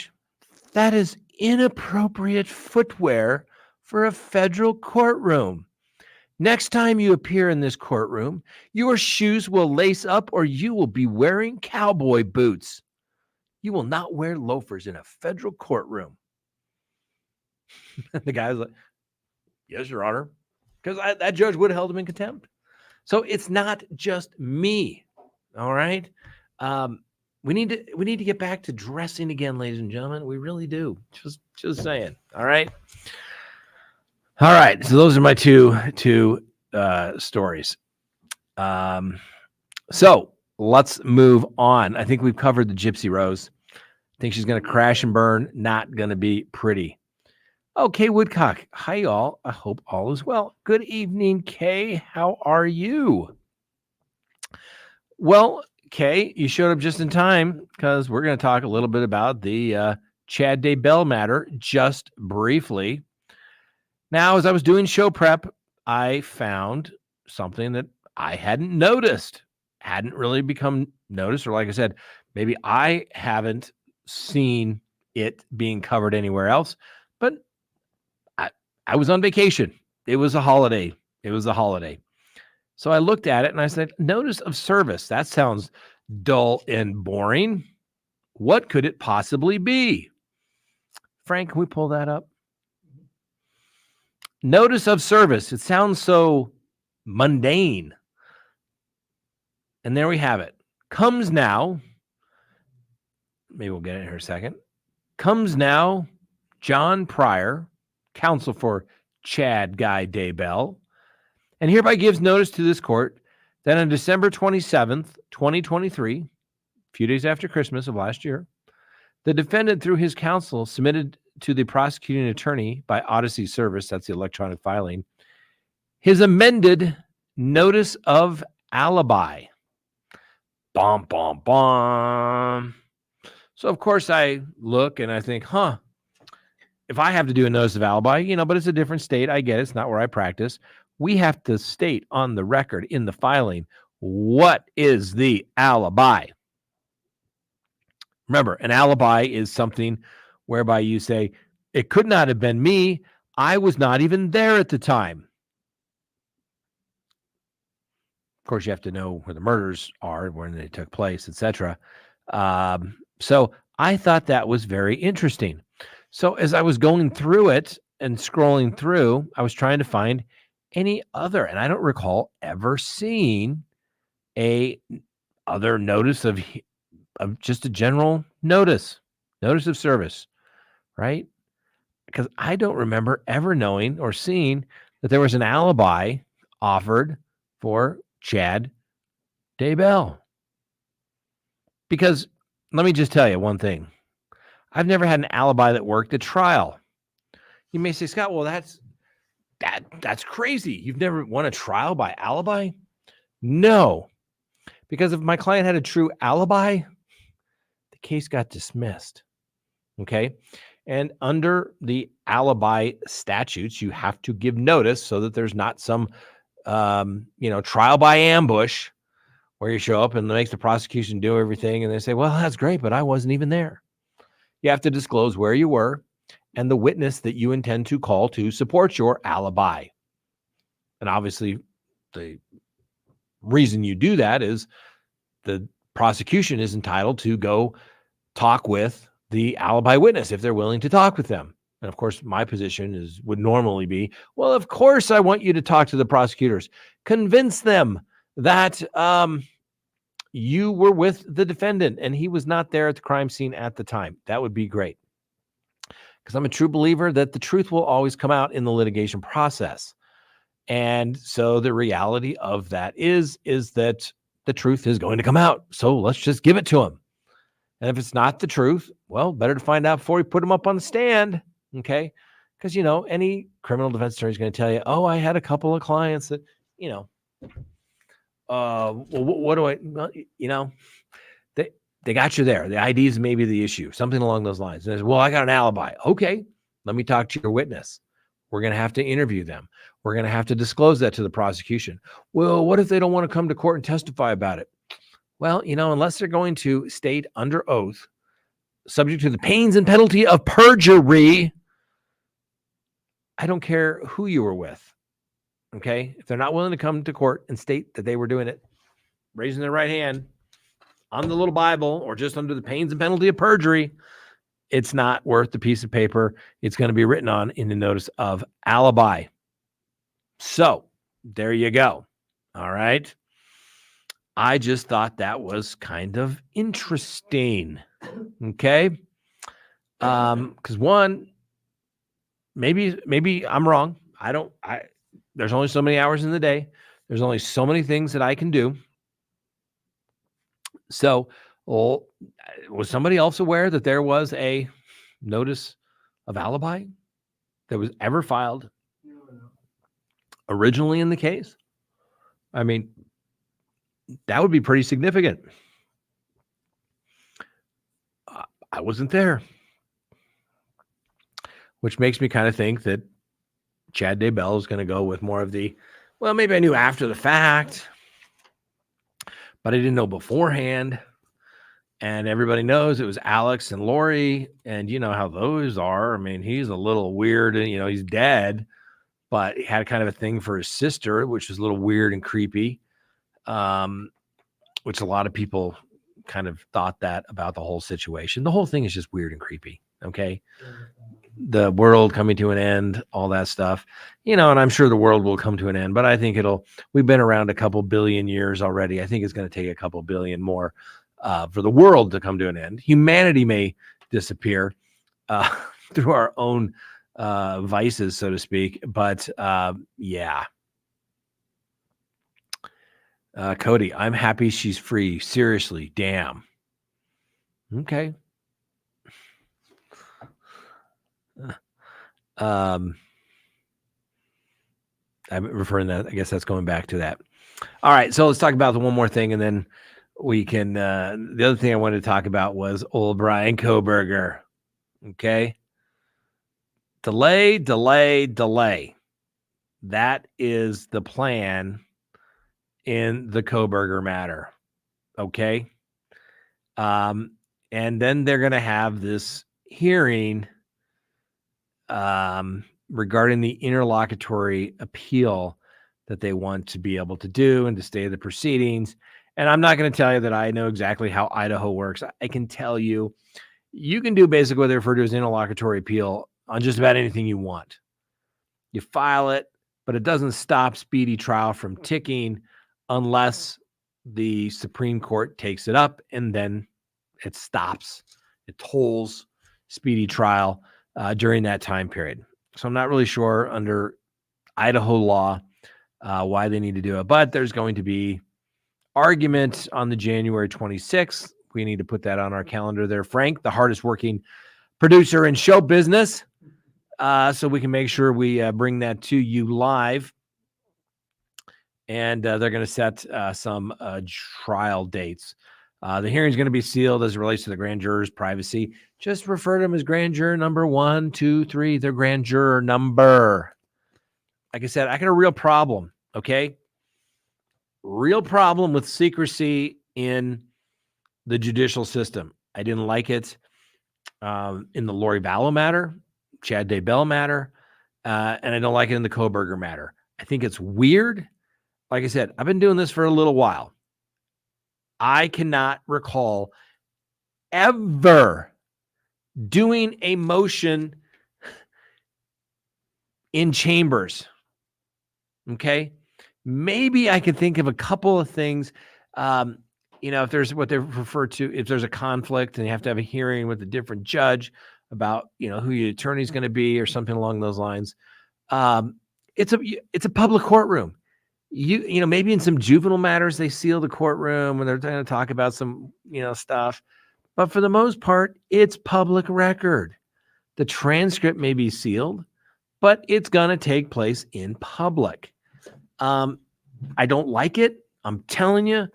that is inappropriate footwear for a federal courtroom. Next time you appear in this courtroom, your shoes will lace up or you will be wearing cowboy boots. You will not wear loafers in a federal courtroom. The guy was like, yes, Your Honor. Because that judge would have held him in contempt. So it's not just me. All right. We need to get back to dressing again, ladies and gentlemen. We really do. Just saying. All right. All right. So those are my two stories. So let's move on. I think we've covered the Gypsy Rose. I think she's going to crash and burn. Not going to be pretty. Okay, Woodcock. Hi, y'all. I hope all is well. Good evening, Kay. How are you? Well, Kay, you showed up just in time because we're going to talk a little bit about the Chad Daybell matter just briefly. Now, as I was doing show prep, I found something that I hadn't noticed, hadn't really become noticed, or like I said, maybe I haven't seen it being covered anywhere else, but I was on vacation. It was a holiday. So I looked at it and I said, notice of service. That sounds dull and boring. What could it possibly be? Frank, can we pull that up? Notice of service. It sounds so mundane. And there we have it. Comes now. Maybe we'll get it in here in a second. Comes now, John Pryor, counsel for Chad Guy Daybell, and hereby gives notice to this court that on December 27th, 2023, a few days after Christmas of last year, the defendant, through his counsel, submitted to the prosecuting attorney by Odyssey Service, that's the electronic filing, his amended notice of alibi. Bom, bom, bom. So, of course, I look and I think, if I have to do a notice of alibi, but it's a different state. I get it. It's not where I practice. We have to state on the record in the filing, what is the alibi? Remember, an alibi is something whereby you say, it could not have been me. I was not even there at the time. Of course, you have to know where the murders are, when they took place, etc. So I thought that was very interesting. So as I was going through it and scrolling through, I was trying to find any other, and I don't recall ever seeing a other notice of just a general notice of service, right? Because I don't remember ever knowing or seeing that there was an alibi offered for Chad Daybell. Because let me just tell you one thing. I've never had an alibi that worked at trial. You may say, Scott, well, that's crazy. You've never won a trial by alibi? No, because if my client had a true alibi, the case got dismissed. Okay. And under the alibi statutes, you have to give notice so that there's not some, trial by ambush where you show up and makes the prosecution do everything. And they say, well, that's great, but I wasn't even there. You have to disclose where you were and the witness that you intend to call to support your alibi. And obviously, the reason you do that is the prosecution is entitled to go talk with the alibi witness if they're willing to talk with them. And of course, my position would normally be, well, of course, I want you to talk to the prosecutors. Convince them that you were with the defendant and he was not there at the crime scene at the time. That would be great. Because I'm a true believer that the truth will always come out in the litigation process. And so the reality of that is that the truth is going to come out. So let's just give it to him. And if it's not the truth, well, better to find out before you put him up on the stand. Okay. Because, any criminal defense attorney is going to tell you, oh, I had a couple of clients that, what do I, they got you there. The IDs may be the issue, something along those lines. And well, I got an alibi. Okay. Let me talk to your witness. We're going to have to interview them. We're going to have to disclose that to the prosecution. Well, what if they don't want to come to court and testify about it? Well, unless they're going to state under oath, subject to the pains and penalty of perjury, I don't care who you were with. Okay. If they're not willing to come to court and state that they were doing it, raising their right hand on the little Bible or just under the pains and penalty of perjury, it's not worth the piece of paper it's going to be written on in the notice of alibi. So there you go. All right. I just thought that was kind of interesting. Okay. Because one, maybe I'm wrong. There's only so many hours in the day. There's only so many things that I can do. So, was somebody else aware that there was a notice of alibi that was ever filed originally in the case? I mean, that would be pretty significant. I wasn't there, which makes me kind of think that Chad Daybell is going to go with more of the, well, maybe I knew after the fact, but I didn't know beforehand. And everybody knows it was Alex and Lori, and you know how those are. I mean, he's a little weird, and he's dead, but he had kind of a thing for his sister, which was a little weird and creepy. Which a lot of people kind of thought that about the whole situation. The whole thing is just weird and creepy. Okay. The world coming to an end, all that stuff, and I'm sure the world will come to an end, but I think we've been around a couple billion years already. I think it's going to take a couple billion more for the world to come to an end. Humanity may disappear through our own vices, so to speak. But yeah. Cody, I'm happy she's free. Seriously, damn. Okay. I'm referring that. I guess that's going back to that. All right. So let's talk about the one more thing, and then we can. The other thing I wanted to talk about was old Brian Kohberger. Okay. Delay. That is the plan in the Kohberger matter. Okay. And then they're going to have this hearing regarding the interlocutory appeal that they want to be able to do and to stay the proceedings. And I'm not going to tell you that I know exactly how Idaho works. I can tell you can do basically what they refer to as interlocutory appeal on just about anything you want. You file it, but it doesn't stop speedy trial from ticking unless the Supreme Court takes it up, and then it stops. It tolls speedy trial during that time period. So I'm not really sure under Idaho law why they need to do it, but there's going to be argument on the January 26th. We need to put that on our calendar there. Frank, the hardest working producer in show business. So we can make sure we bring that to you live. And they're going to set some trial dates. The hearing is going to be sealed as it relates to the grand juror's privacy. Just refer to them as grand juror number 1, 2, 3, their grand juror number. Like I said, I got a real problem, okay? Real problem with secrecy in the judicial system. I didn't like it in the Lori Vallow matter, Chad Daybell matter, and I don't like it in the Kohberger matter. I think it's weird. Like I said, I've been doing this for a little while. I cannot recall ever doing a motion in chambers. Okay. Maybe I could think of a couple of things. If there's what they refer to, if there's a conflict and you have to have a hearing with a different judge about, who your attorney is going to be or something along those lines. It's a public courtroom. Maybe in some juvenile matters, they seal the courtroom when they're trying to talk about some, stuff. But for the most part, it's public record. The transcript may be sealed, but it's going to take place in public. I don't like it. I'm telling you,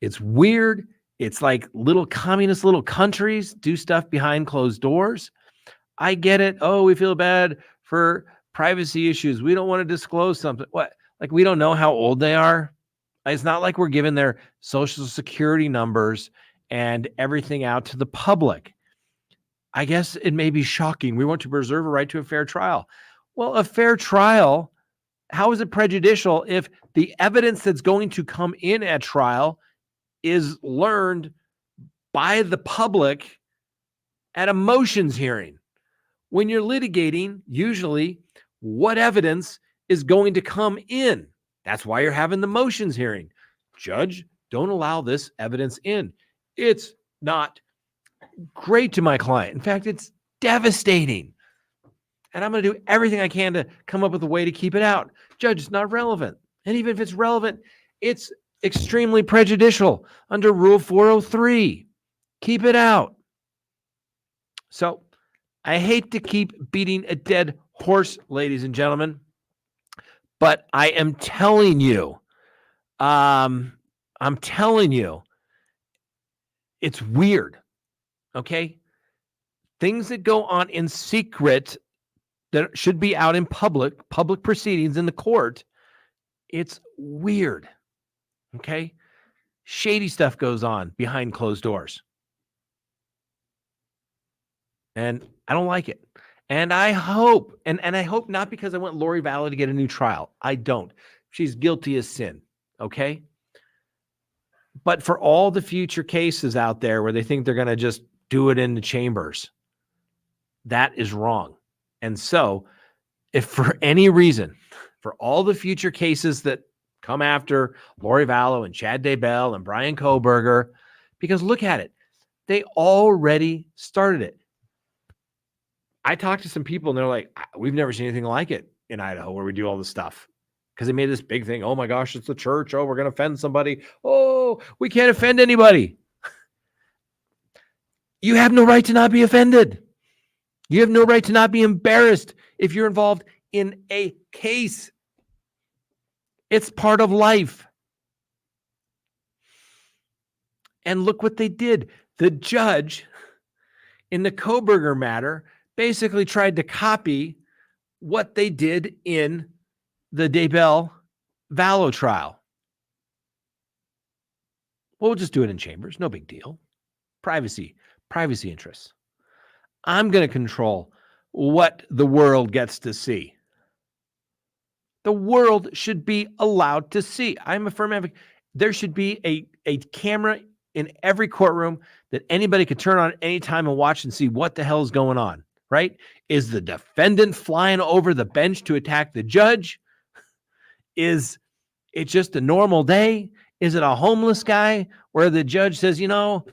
it's weird. It's like little communist little countries do stuff behind closed doors. I get it. Oh, we feel bad for privacy issues. We don't want to disclose something. What? Like, we don't know how old they are. It's not like we're giving their social security numbers and everything out to the public. I guess it may be shocking. We want to preserve a right to a fair trial. Well, a fair trial, how is it prejudicial if the evidence that's going to come in at trial is learned by the public at a motions hearing? When you're litigating, usually what evidence is going to come in? That's why you're having the motions hearing. Judge, don't allow this evidence in. It's not great to my client. In fact, it's devastating. And I'm going to do everything I can to come up with a way to keep it out. Judge, it's not relevant. And even if it's relevant, it's extremely prejudicial under Rule 403. Keep it out. So I hate to keep beating a dead horse, ladies and gentlemen, but I am telling you, it's weird. Okay. Things that go on in secret that should be out in public proceedings in the court. It's weird. Okay. Shady stuff goes on behind closed doors. And I don't like it. And I hope, and I hope not because I want Lori Vallow to get a new trial. I don't. She's guilty as sin. Okay. But for all the future cases out there where they think they're going to just do it in the chambers, that is wrong. And so if for any reason, for all the future cases that come after Lori Vallow and Chad Daybell and Brian Kohberger, because look at it, they already started it. I talked to some people and they're like, we've never seen anything like it in Idaho where we do all this stuff. Because they made this big thing. Oh my gosh, it's the church. Oh, we're going to offend somebody. Oh, we can't offend anybody. You have no right to not be offended. You have no right to not be embarrassed if you're involved in a case. It's part of life. And look what they did. The judge in the Kohberger matter basically tried to copy what they did in the Daybell-Vallow trial. Well, we'll just do it in chambers. No big deal. Privacy interests. I'm going to control what the world gets to see. The world should be allowed to see. I'm a firm advocate. There should be a camera in every courtroom that anybody could turn on anytime and watch and see what the hell is going on, right? Is the defendant flying over the bench to attack the judge? Is it just a normal day? Is it a homeless guy where the judge says, I'm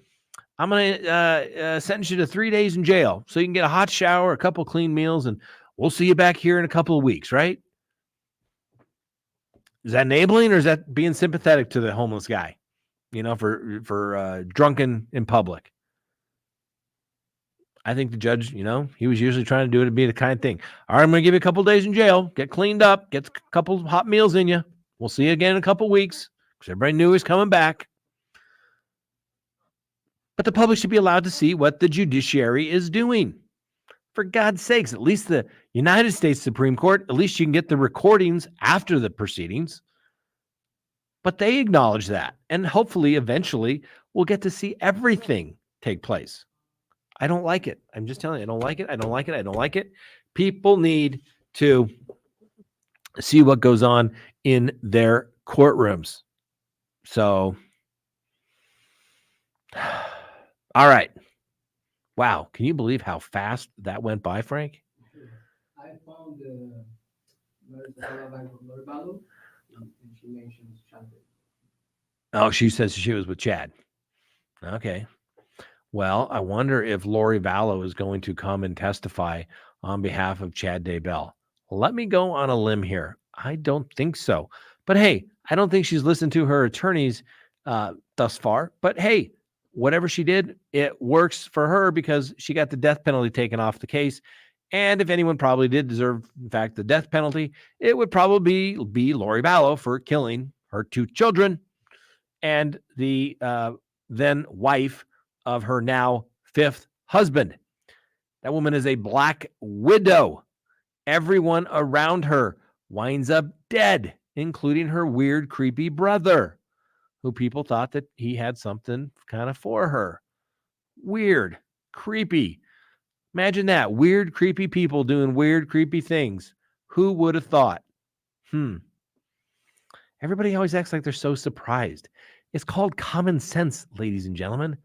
going to sentence you to 3 days in jail so you can get a hot shower, a couple clean meals, and we'll see you back here in a couple of weeks, right? Is that enabling or is that being sympathetic to the homeless guy, for drunken in public? I think the judge, he was usually trying to do it to be the kind thing. All right, I'm going to give you a couple days in jail, get cleaned up, get a couple hot meals in you. We'll see you again in a couple weeks because everybody knew he was coming back. But the public should be allowed to see what the judiciary is doing. For God's sakes, at least the United States Supreme Court, at least you can get the recordings after the proceedings. But they acknowledge that. And hopefully, eventually, we'll get to see everything take place. I don't like it. I'm just telling you, I don't like it. I don't like it. I don't like it. People need to see what goes on in their courtrooms. So, all right. Wow. Can you believe how fast that went by, Frank? I found Lori Vallow, and she mentions Chad. Oh, she says she was with Chad. Okay. Well, I wonder if Lori Vallow is going to come and testify on behalf of Chad Daybell. Let me go on a limb here. I don't think so. But hey, I don't think she's listened to her attorneys thus far. But hey, whatever she did, it works for her because she got the death penalty taken off the case. And if anyone probably did deserve, in fact, the death penalty, it would probably be Lori Vallow for killing her 2 children and the then wife of her now 5th husband. That woman is a black widow. Everyone around her winds up dead, including her weird, creepy brother, who people thought that he had something kind of for her. Weird, creepy. Imagine that. Weird, creepy people doing weird, creepy things. Who would have thought? Everybody always acts like they're so surprised. It's called common sense, ladies and gentlemen.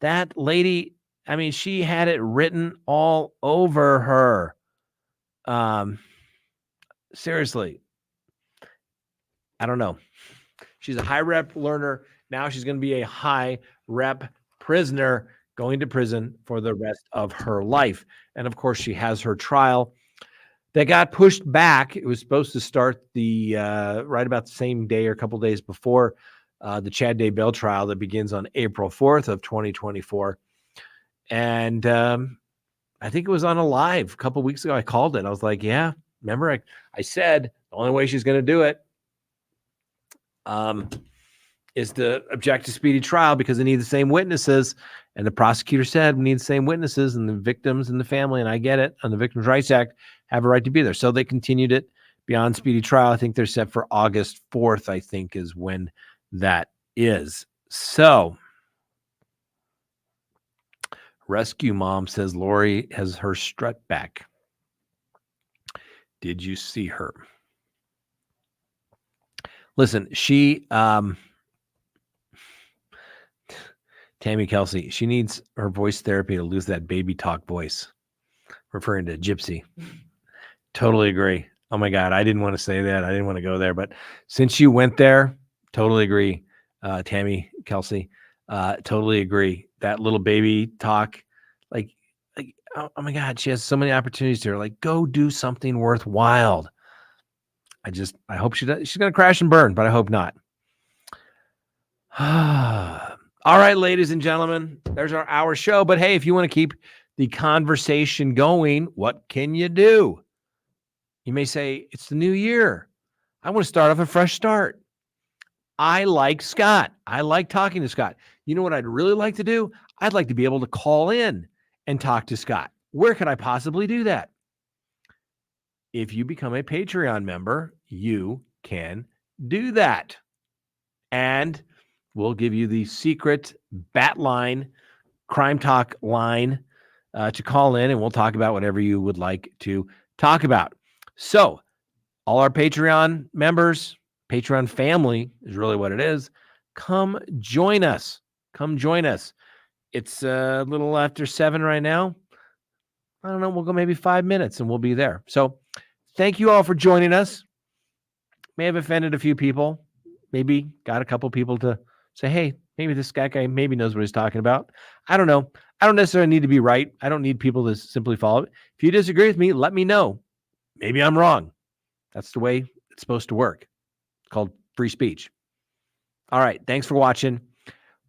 That lady, I mean, she had it written all over her. Seriously. I don't know. She's a high rep learner. Now she's going to be a high rep prisoner going to prison for the rest of her life. And of course, she has her trial that got pushed back. It was supposed to start the right about the same day or a couple days before the Chad Daybell trial that begins on April 4th of 2024. And I think it was on a live a couple weeks ago. I called it. I was like, yeah, remember I said the only way she's going to do it is to object to speedy trial because they need the same witnesses. And the prosecutor said, we need the same witnesses, and the victims and the family, and I get it, on the Victims' Rights Act, have a right to be there. So they continued it beyond speedy trial. I think they're set for August 4th, I think is when that is. So Rescue Mom says Lori has her strut back. Did you see her? Listen, she, Tammy Kelsey, she needs her voice therapy to lose that baby talk voice, referring to Gypsy. Totally agree. Oh my God, I didn't want to say that. I didn't want to go there, but since you went there, totally agree. Tammy Kelsey, totally agree. That little baby talk, like, oh my God, she has so many opportunities to her. Like, go do something worthwhile. I hope she does. She's going to crash and burn, but I hope not. All right, ladies and gentlemen, there's our hour show. But hey, if you want to keep the conversation going, what can you do? You may say, it's the new year. I want to start off a fresh start. I like Scott. I like talking to Scott. You know what I'd really like to do? I'd like to be able to call in and talk to Scott. Where could I possibly do that? If you become a Patreon member, you can do that. And we'll give you the secret bat line, Crime Talk line to call in, and we'll talk about whatever you would like to talk about. So all our Patreon members, Patreon family is really what it is. Come join us. Come join us. It's a little after 7 right now. I don't know. We'll go maybe 5 minutes and we'll be there. So thank you all for joining us. May have offended a few people. Maybe got a couple people to say, hey, maybe this guy maybe knows what he's talking about. I don't know. I don't necessarily need to be right. I don't need people to simply follow it. If you disagree with me, let me know. Maybe I'm wrong. That's the way it's supposed to work. It's called free speech. All right. Thanks for watching.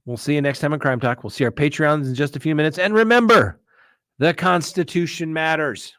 We'll see you next time on Crime Talk. We'll see our Patreons in just a few minutes. And remember, The Constitution matters.